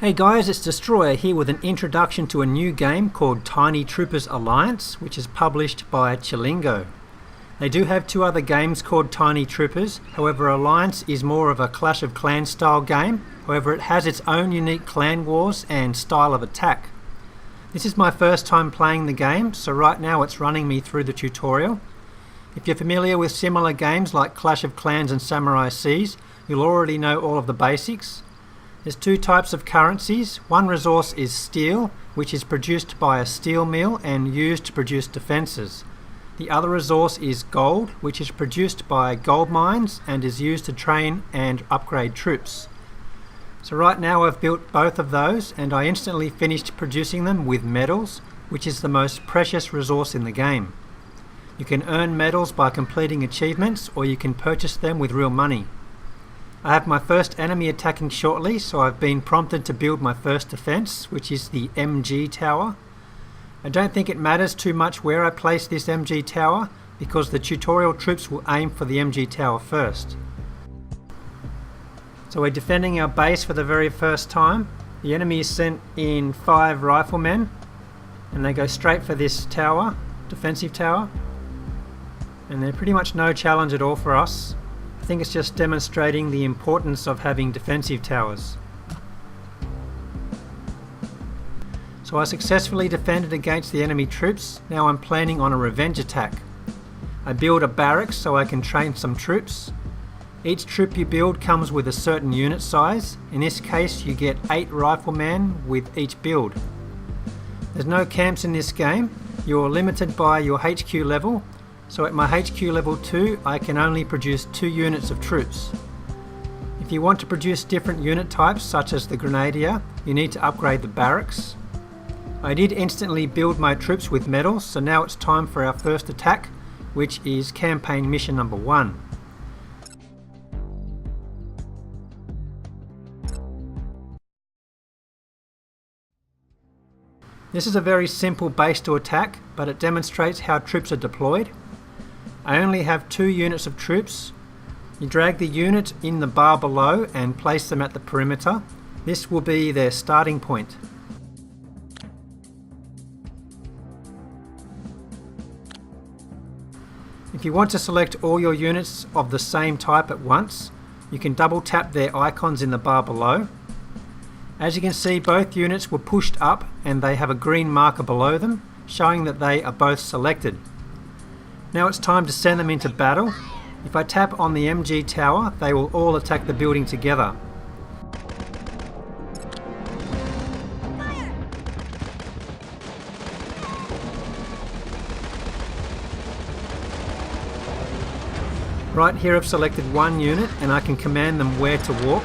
Hey guys, it's Destroyer here with an introduction to a new game called Tiny Troopers Alliance, which is published by Chillingo. They do have two other games called Tiny Troopers, however Alliance is more of a Clash of Clans style game, however it has its own unique clan wars and style of attack. This is my first time playing the game, so right now it's running me through the tutorial. If you're familiar with similar games like Clash of Clans and Samurai Seas, you'll already know all of the basics. There's two types of currencies. One resource is steel, which is produced by a steel mill and used to produce defences. The other resource is gold, which is produced by gold mines and is used to train and upgrade troops. So right now I've built both of those and I instantly finished producing them with metals, which is the most precious resource in the game. You can earn medals by completing achievements or you can purchase them with real money. I have my first enemy attacking shortly, so I've been prompted to build my first defence, which is the MG tower. I don't think it matters too much where I place this MG tower, because the tutorial troops will aim for the MG tower first. So we're defending our base for the very first time. The enemy is sent in 5 riflemen, and they go straight for this tower, defensive tower. And they're pretty much no challenge at all for us. I think it's just demonstrating the importance of having defensive towers. So I successfully defended against the enemy troops. Now I'm planning on a revenge attack. I build a barracks so I can train some troops. Each troop you build comes with a certain unit size. In this case you get 8 riflemen with each build. There's no camps in this game. You're limited by your HQ level. So at my HQ level 2 I can only produce 2 units of troops. If you want to produce different unit types such as the Grenadier, you need to upgrade the barracks. I did instantly build my troops with medals, so now it's time for our first attack, which is campaign mission number 1. This is a very simple base to attack, but it demonstrates how troops are deployed. I only have 2 units of troops. You drag the unit in the bar below and place them at the perimeter. This will be their starting point. If you want to select all your units of the same type at once, you can double tap their icons in the bar below. As you can see, both units were pushed up and they have a green marker below them, showing that they are both selected. Now it's time to send them into battle. If I tap on the MG tower, they will all attack the building together. Right here I've selected 1 unit and I can command them where to walk.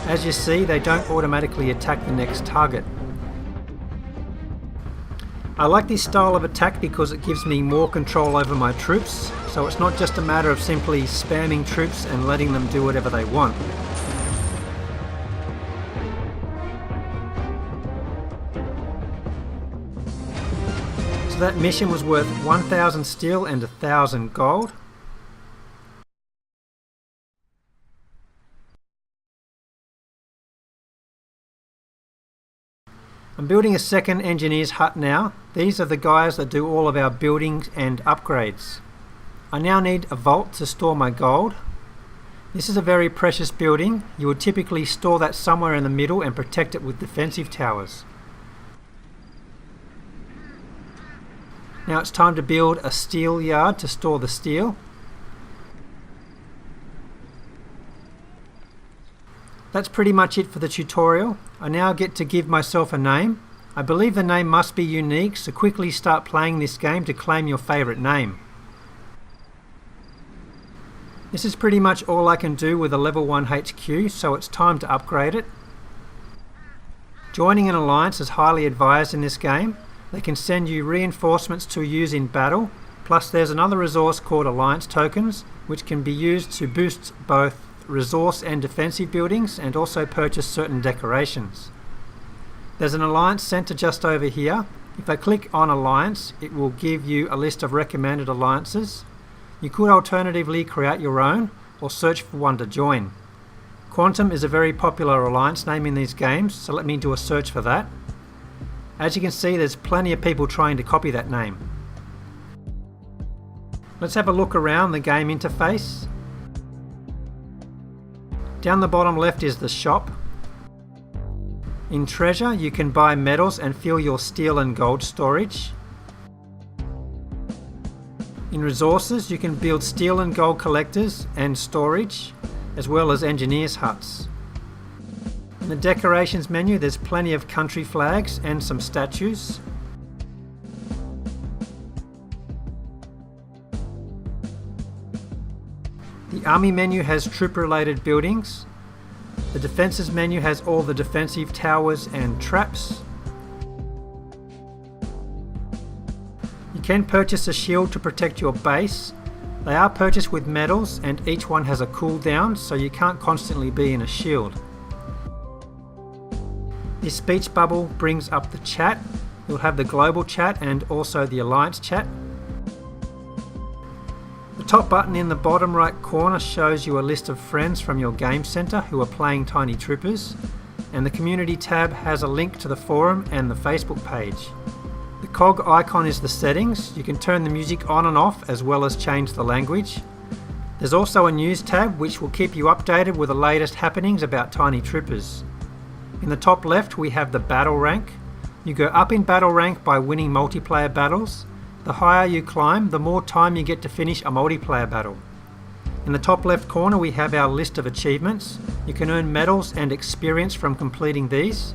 As you see, they don't automatically attack the next target. I like this style of attack because it gives me more control over my troops, so it's not just a matter of simply spamming troops and letting them do whatever they want. So that mission was worth 1,000 steel and 1,000 gold. I'm building a second engineer's hut now. These are the guys that do all of our building and upgrades. I now need a vault to store my gold. This is a very precious building. You would typically store that somewhere in the middle and protect it with defensive towers. Now it's time to build a steel yard to store the steel. That's pretty much it for the tutorial. I now get to give myself a name. I believe the name must be unique, so quickly start playing this game to claim your favourite name. This is pretty much all I can do with a level 1 HQ, so it's time to upgrade it. Joining an alliance is highly advised in this game. They can send you reinforcements to use in battle, plus there's another resource called alliance tokens, which can be used to boost both resource and defensive buildings and also purchase certain decorations. There's an alliance centre just over here. If I click on alliance, it will give you a list of recommended alliances. You could alternatively create your own or search for one to join. Quantum is a very popular alliance name in these games, so let me do a search for that. As you can see, there's plenty of people trying to copy that name. Let's have a look around the game interface. Down the bottom left is the shop. In treasure, you can buy medals and fill your steel and gold storage. In resources, you can build steel and gold collectors and storage, as well as engineers' huts. In the decorations menu, there's plenty of country flags and some statues. The army menu has troop-related buildings. The defences menu has all the defensive towers and traps. You can purchase a shield to protect your base. They are purchased with medals and each one has a cooldown, so you can't constantly be in a shield. This speech bubble brings up the chat. You'll have the global chat and also the alliance chat. The top button in the bottom right corner shows you a list of friends from your game centre who are playing Tiny Troopers, and the community tab has a link to the forum and the Facebook page. The cog icon is the settings. You can turn the music on and off as well as change the language. There's also a news tab which will keep you updated with the latest happenings about Tiny Troopers. In the top left we have the battle rank. You go up in battle rank by winning multiplayer battles. The higher you climb, the more time you get to finish a multiplayer battle. In the top left corner we have our list of achievements. You can earn medals and experience from completing these.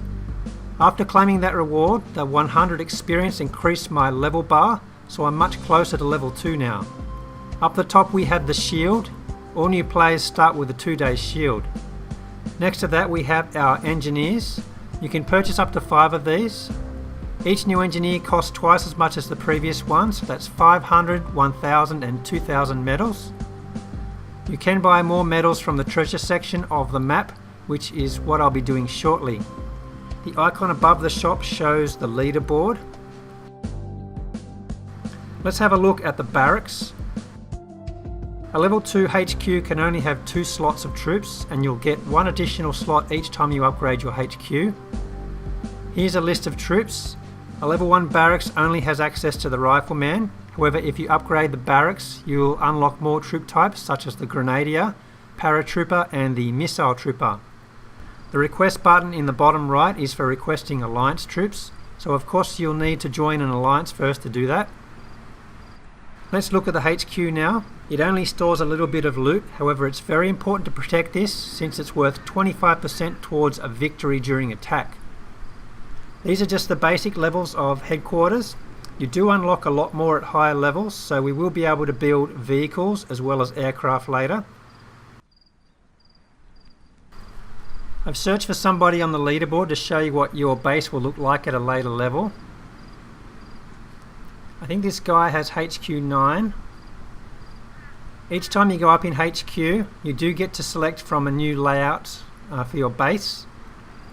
After claiming that reward, the 100 experience increased my level bar, so I'm much closer to level 2 now. Up the top we have the shield. All new players start with a 2-day shield. Next to that we have our engineers. You can purchase up to 5 of these. Each new engineer costs twice as much as the previous one, so that's 500, 1000 and 2000 medals. You can buy more medals from the treasure section of the map, which is what I'll be doing shortly. The icon above the shop shows the leaderboard. Let's have a look at the barracks. A level 2 HQ can only have 2 slots of troops, and you'll get 1 additional slot each time you upgrade your HQ. Here's a list of troops. A level 1 barracks only has access to the rifleman. However, if you upgrade the barracks, you'll unlock more troop types such as the grenadier, paratrooper and the missile trooper. The request button in the bottom right is for requesting alliance troops, so of course you'll need to join an alliance first to do that. Let's look at the HQ now. It only stores a little bit of loot, however it's very important to protect this since it's worth 25% towards a victory during attack. These are just the basic levels of headquarters. You do unlock a lot more at higher levels, so we will be able to build vehicles as well as aircraft later. I've searched for somebody on the leaderboard to show you what your base will look like at a later level. I think this guy has HQ 9. Each time you go up in HQ, you do get to select from a new layout for your base.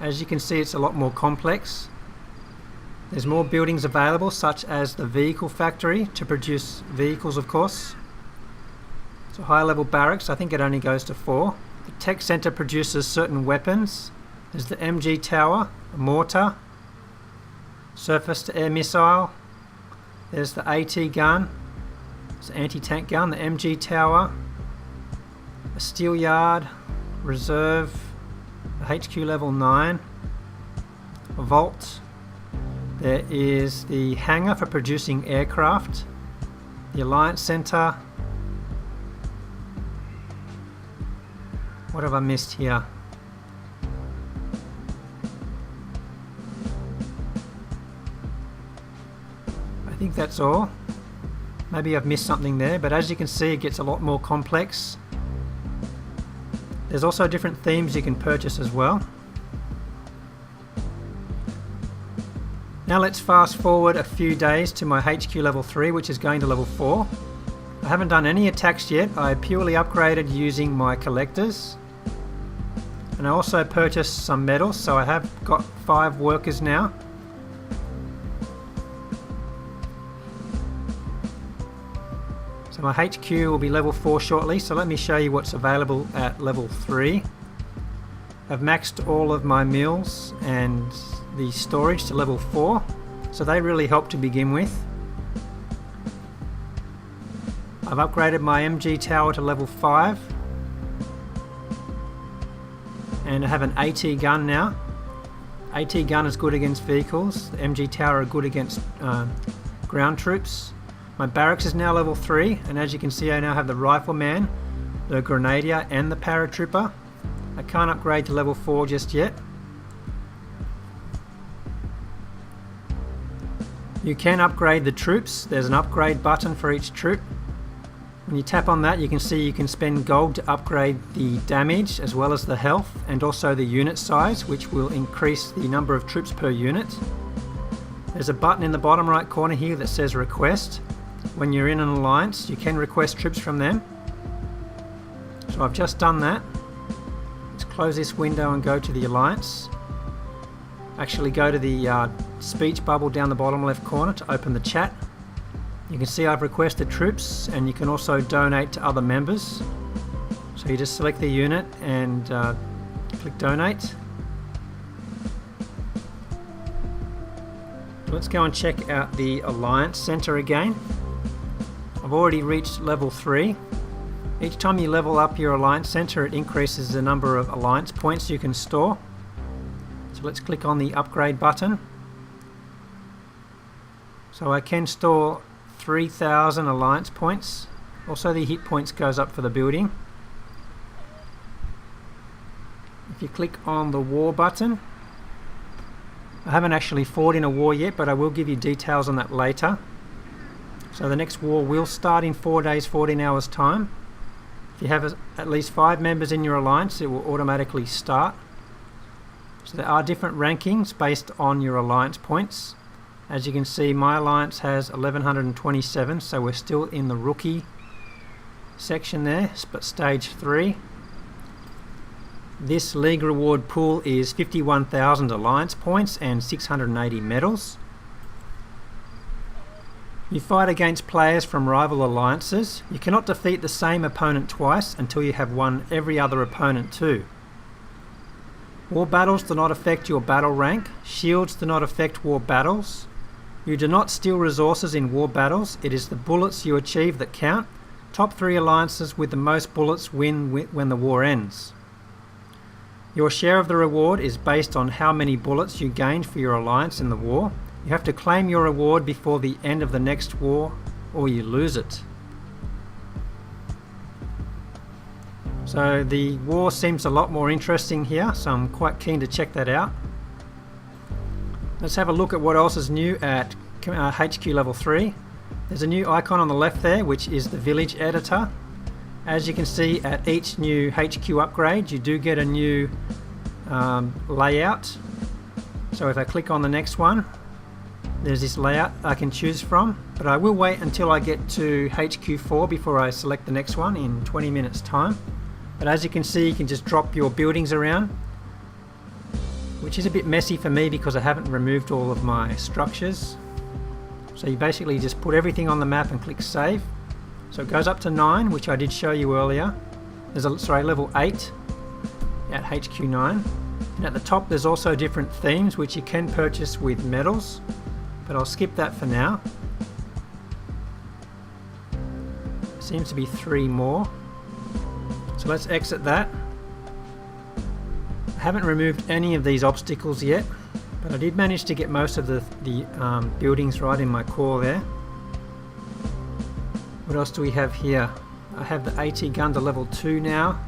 As you can see, it's a lot more complex. There's more buildings available, such as the vehicle factory to produce vehicles, of course. So higher level barracks, I think it only goes to 4. The tech center produces certain weapons. There's the MG tower, a mortar, surface to air missile. There's the AT gun, it's an anti-tank gun, the MG tower, a steel yard, reserve, the HQ level 9, a vault. There is the hangar for producing aircraft, the Alliance Center. What have I missed here? I think that's all. Maybe I've missed something there, but as you can see it gets a lot more complex. There's also different themes you can purchase as well. Now let's fast forward a few days to my HQ level 3, which is going to level 4. I haven't done any attacks yet. I purely upgraded using my collectors. And I also purchased some medals, so I have got 5 workers now. So my HQ will be level 4 shortly, so let me show you what's available at level 3. I've maxed all of my meals and the storage to level 4, so they really help to begin with. I've upgraded my MG tower to level 5, and I have an AT gun now. AT gun is good against vehicles, the MG tower are good against ground troops. My barracks is now level 3, and as you can see I now have the rifleman, the grenadier and the paratrooper. I can't upgrade to level 4 just yet. You can upgrade the troops. There's an upgrade button for each troop. When you tap on that, you can see you can spend gold to upgrade the damage as well as the health and also the unit size, which will increase the number of troops per unit. There's a button in the bottom right corner here that says request. When you're in an alliance, you can request troops from them. So I've just done that. Let's close this window and go to the alliance. Actually go to the speech bubble down the bottom left corner to open the chat. You can see I've requested troops, and you can also donate to other members. So you just select the unit and click donate. Let's go and check out the Alliance Center again. I've already reached level 3. Each time you level up your Alliance Center, it increases the number of Alliance points you can store. So let's click on the upgrade button. So I can store 3,000 Alliance points. Also the hit points goes up for the building. If you click on the war button, I haven't actually fought in a war yet, but I will give you details on that later. So the next war will start in 4 days, 14 hours time. If you have at least 5 members in your alliance, it will automatically start. So there are different rankings based on your alliance points. As you can see, my alliance has 1127, so we're still in the rookie section there, but stage 3. This league reward pool is 51,000 alliance points and 680 medals. You fight against players from rival alliances. You cannot defeat the same opponent twice until you have won every other opponent too. War battles do not affect your battle rank. Shields do not affect war battles. You do not steal resources in war battles. It is the bullets you achieve that count. Top 3 alliances with the most bullets win when the war ends. Your share of the reward is based on how many bullets you gained for your alliance in the war. You have to claim your reward before the end of the next war, or you lose it. So the war seems a lot more interesting here, so I'm quite keen to check that out. Let's have a look at what else is new at HQ level 3. There's a new icon on the left there, which is the village editor. As you can see, at each new HQ upgrade you do get a new layout. So if I click on the next one, there's this layout I can choose from, but I will wait until I get to HQ 4 before I select the next one in 20 minutes time. But as you can see, you can just drop your buildings around, which is a bit messy for me because I haven't removed all of my structures. So you basically just put everything on the map and click save. So it goes up to 9, which I did show you earlier. There's level 8 at HQ 9. And at the top there's also different themes which you can purchase with medals, but I'll skip that for now. Seems to be 3 more. So let's exit that. I haven't removed any of these obstacles yet, but I did manage to get most of the buildings right in my core there. What else do we have here? I have the AT gun to level 2 now.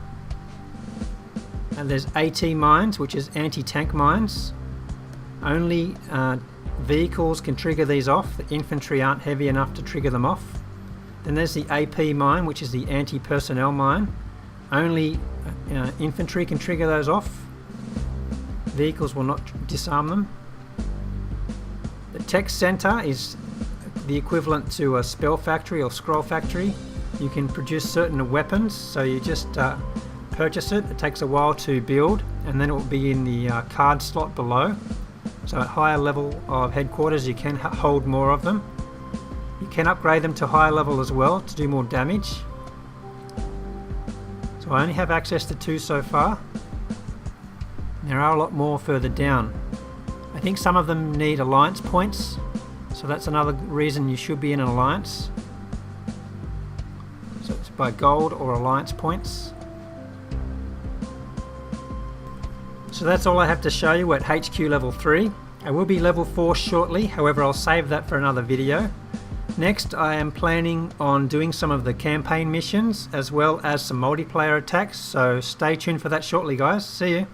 And there's AT mines, which is anti-tank mines. Only vehicles can trigger these off. The infantry aren't heavy enough to trigger them off. Then there's the AP mine, which is the anti-personnel mine. Only infantry can trigger those off. Vehicles will not disarm them. The tech center is the equivalent to a spell factory or scroll factory. You can produce certain weapons, so you just purchase it. It takes a while to build, and then it will be in the card slot below. So at higher level of headquarters you can hold more of them. You can upgrade them to higher level as well to do more damage. So I only have access to 2 so far. There are a lot more further down. I think some of them need alliance points, so that's another reason you should be in an alliance. So it's by gold or alliance points. So that's all I have to show you at HQ level 3. I will be level 4 shortly, however I'll save that for another video. Next, I am planning on doing some of the campaign missions as well as some multiplayer attacks, so stay tuned for that shortly, guys. See you.